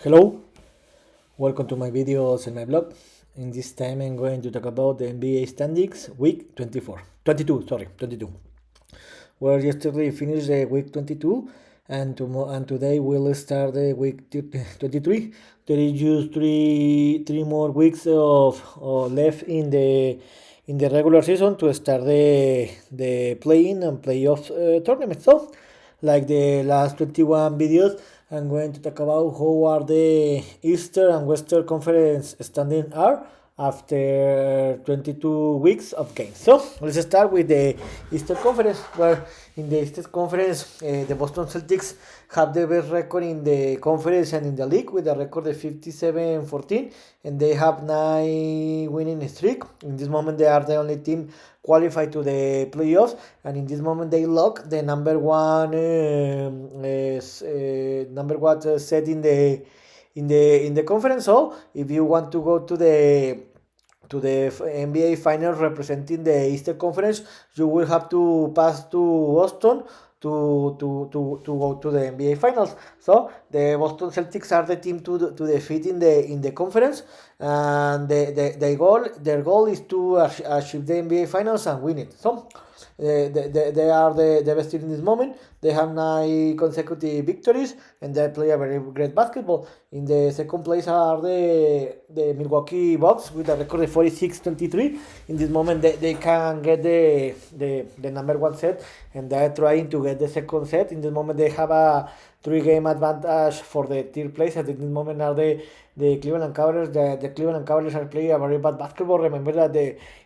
Hello, welcome to my videos and my blog. In this time I'm going to talk about the NBA standings week 22. Where yesterday finished the week 22 and today we'll start the week 23. There is just three more weeks of left in the regular season to start the playing and playoff tournament. So, like the last 21 videos, I'm going to talk about how are the Eastern and Western Conference standing are after 22 weeks of games. So let's start with the Eastern Conference, where in the Eastern Conference, the Boston Celtics have the best record in the conference and in the league with a record of 57-14, and they have 9 winning streak. In this moment, they are the only team qualified to the playoffs, and in this moment they lock the number one set in the conference. So if you want to go to the NBA Finals representing the Eastern Conference, you will have to pass to Boston to go to the NBA Finals. So the Boston Celtics are the team to defeat in the conference, and their goal is to achieve the NBA Finals and win it. So they are the best team in this moment. They have 9 consecutive victories and they play a very great basketball. In the second place are the Milwaukee Bucks with a record of 46-23. In this moment, they can get the number one set, and they're trying to get the second set. In this moment, they have a 3-game advantage for the third place. At this moment, are the Cleveland Cavaliers. The Cleveland Cavaliers are playing a very bad basketball. Remember that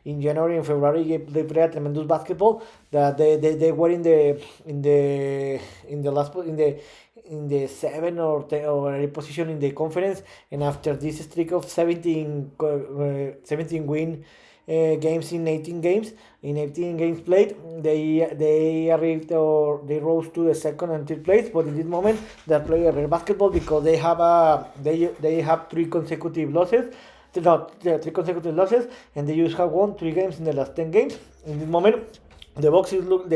in January and February they played a tremendous basketball. That they were in the last in the 7 or 10 or 8 position in the conference, and after this streak of 17 win games in 18 games played, they arrived or they rose to the second and third place. But in this moment they're playing a better basketball because they have 3 consecutive losses. Not 3 consecutive losses, and they just have won 3 games in the last 10 games. In this moment, the Bucks look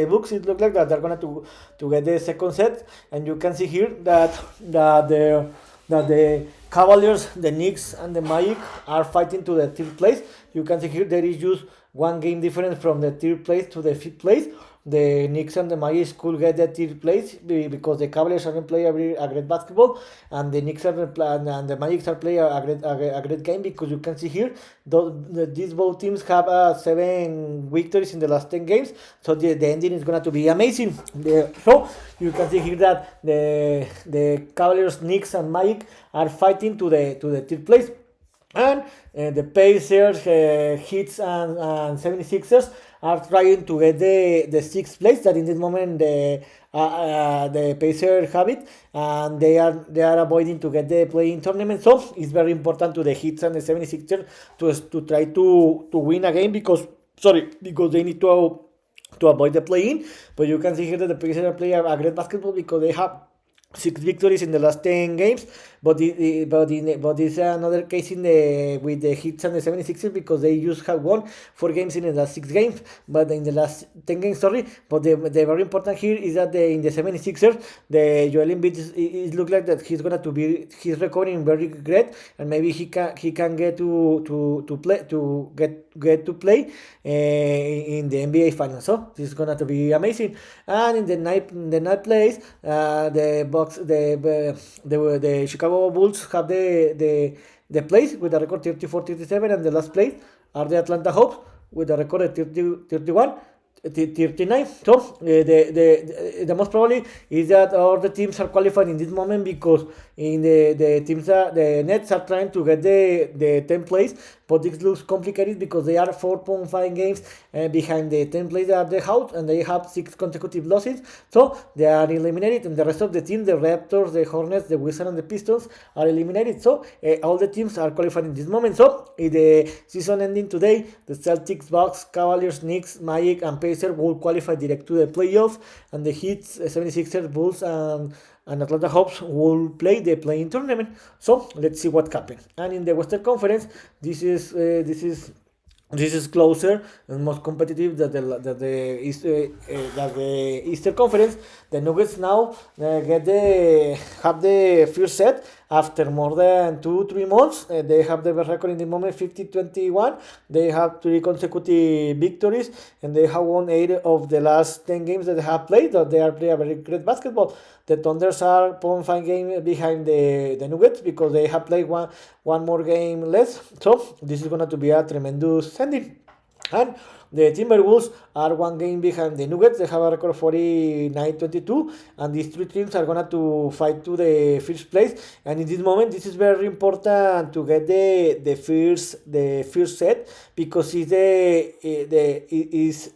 like that they're gonna to get the second set, and you can see here that the Cavaliers, the Knicks, and the Magic are fighting to the third place. You can see here there is just 1 game difference from the third place to the fifth place. The Knicks and the Magic could get the third place because the Cavaliers are going to play a great basketball, and the Knicks and the Magic are playing a great game, because you can see here these both teams have 7 victories in the last 10 games. So the ending is going to be amazing. So you can see here that the Cavaliers, Knicks, and Magic are fighting to the third place. And the Pacers, Heats, and 76ers are trying to get the 6th place. That in this moment the Pacers have it, and they are avoiding to get the playing tournament. So it's very important to the Heats and the 76ers to try to win a game, because they need to avoid the play-in. But you can see here that the Pacers are playing a great basketball because they have 6 victories in the last 10 games, but it's another case with the Heat and the 76ers, because they just have won 4 games in the last 6 games, but in the last 10 games, But the very important here is that in the 76ers, the Joel Embiid it looks like that he's recording very great, and maybe he can get to play in the NBA Finals. So this is gonna to be amazing. And in the night plays, the Bucks, the Chicago Bulls have the place with a record 34-37, and the last place are the Atlanta Hawks with a record of 39. So the most probably is that all the teams are qualified in this moment, because in the Nets are trying to get the 10th place, but this looks complicated because they are 4.5 games behind the 10th place at the Hawks, and they have 6 consecutive losses, so they are eliminated. And the rest of the team, the Raptors, the Hornets, the Wizards, and the Pistons are eliminated. So all the teams are qualified in this moment. So in the season ending today, the Celtics, Bucks, Cavaliers, Knicks, Magic, and Pacers will qualify direct to the playoffs, and the Heat, 76ers, Bulls, and Atlanta Hawks will play the playing tournament. So let's see what happens. And in the Western Conference, this is closer and most competitive than the Eastern Conference. The Nuggets now have the first set, after more than 2-3 months. They have the best record in the moment, 50-21. They have 3 consecutive victories, and they have won 8 of the last 10 games that they have played. That they are playing a very great basketball. The Thunders are 0.5 game behind the Nuggets because they have played one more game less. So this is going to be a tremendous ending. And the Timberwolves are 1 game behind the Nuggets. They have a record of 49-22, and these 3 teams are going to fight to the first place. And in this moment, this is very important to get the first set, because it's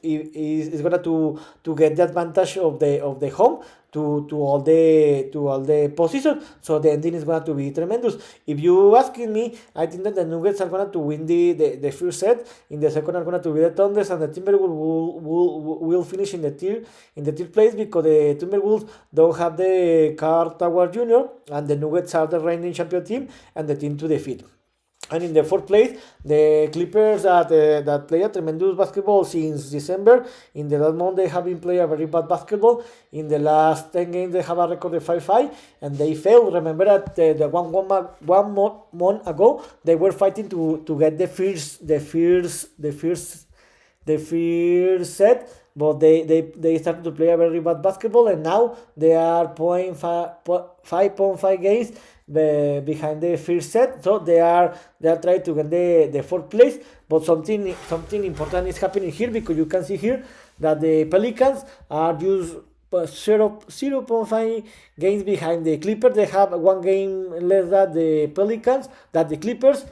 is going to get the advantage of the home to all the positions. So the ending is going to be tremendous. If you asking me, I think that the Nuggets are going to win the first set. In the second are going to be the Thunders, and the Timberwolves will finish in the third place, because the Timberwolves don't have the Carl Tower Jr., and the Nuggets are the reigning champion team and the team to defeat. And in the fourth place, the Clippers that play a tremendous basketball since December. In the last month, they have been playing a very bad basketball. In the last 10 games, they have a record of 5-5, and they failed. Remember that the one month ago, they were fighting to get the first set, but they started to play a very bad basketball, and now they are 5.5 games behind the first set. So they are trying to get the fourth place. But something important is happening here, because you can see here that the Pelicans are just 0.5 games behind the Clippers. They have 1 game less than the Pelicans, that the Clippers.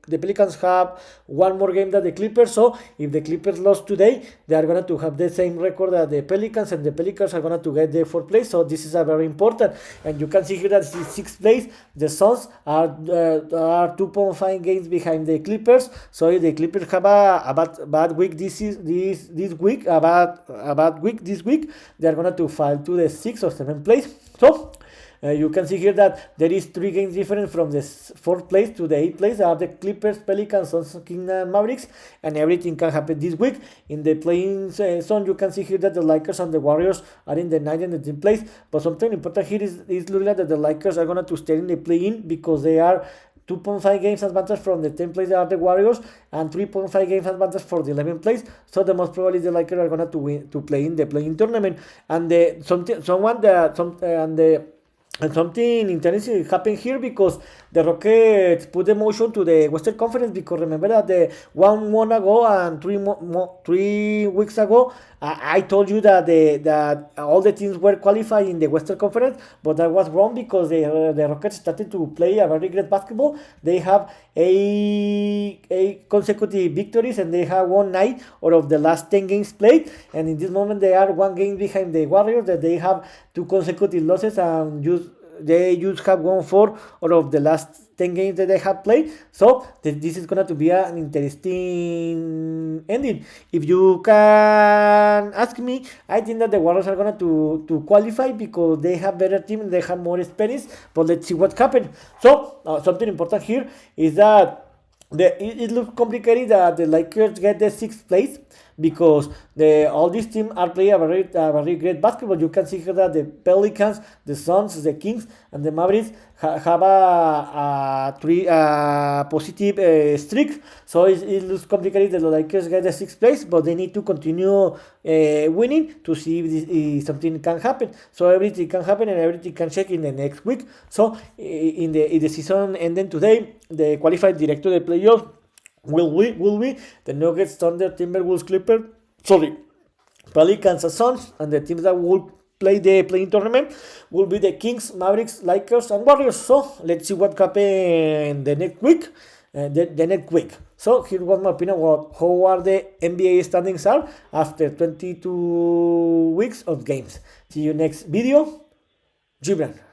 The Pelicans have 1 more game than the Clippers. So if the Clippers lost today, they are going to have the same record as the Pelicans, and the Pelicans are going to get the fourth place. So this is a very important. And you can see here that in sixth place, the Suns are 2.5 games behind the Clippers. So if the Clippers have a bad week this week, they are going to fall to the 6th or 7th place. So you can see here that there is 3 games different from the 4th place to the 8th place. Are the Clippers, Pelicans, Suns, Kings, and Mavericks, and everything can happen this week. In the playing zone, you can see here that the Lakers and the Warriors are in the 9th and the 10th place. But something important here is looking like that the Lakers are going to stay in the play-in, because they are 2.5 games advantage from the 10th place, are the Warriors, and 3.5 games advantage for the 11th place. So the most probably the Lakers are going to play in the playing tournament. And something interesting happened here, because the Rockets put the motion to the Western Conference, because remember that the 1 month ago and 3 weeks ago, I told you that all the teams were qualified in the Western Conference, but that was wrong, because the Rockets started to play a very great basketball. They have 8 consecutive victories, and they have won 9 out of the last 10 games played. And in this moment, they are 1 game behind the Warriors, that they have 2 consecutive losses, and they just have won 4 out of the last 10 games that they have played. So this is going to be an interesting ending. If you can ask me, I think that the Warriors are going to qualify, because they have better team and they have more experience. But let's see what happens. So something important here is that it looks complicated that the Lakers get the 6th place, because all these teams are playing a very great basketball. You can see here that the Pelicans, the Suns, the Kings, and the Mavericks have a 3 positive streak. So it looks complicated that the Lakers get the 6th place, but they need to continue winning to see if something can happen. So everything can happen, and everything can check in the next week. So in the season ending today, the qualified direct to the playoffs will be the Nuggets, Thunder, Timberwolves, Clippers, Pelicans, and Suns, and the teams that will play the playing tournament will be the Kings, Mavericks, Lakers, and Warriors. So let's see what happens the next week. The next week. So here was my opinion about how are the NBA standings are after 22 weeks of games. See you next video. Gibran.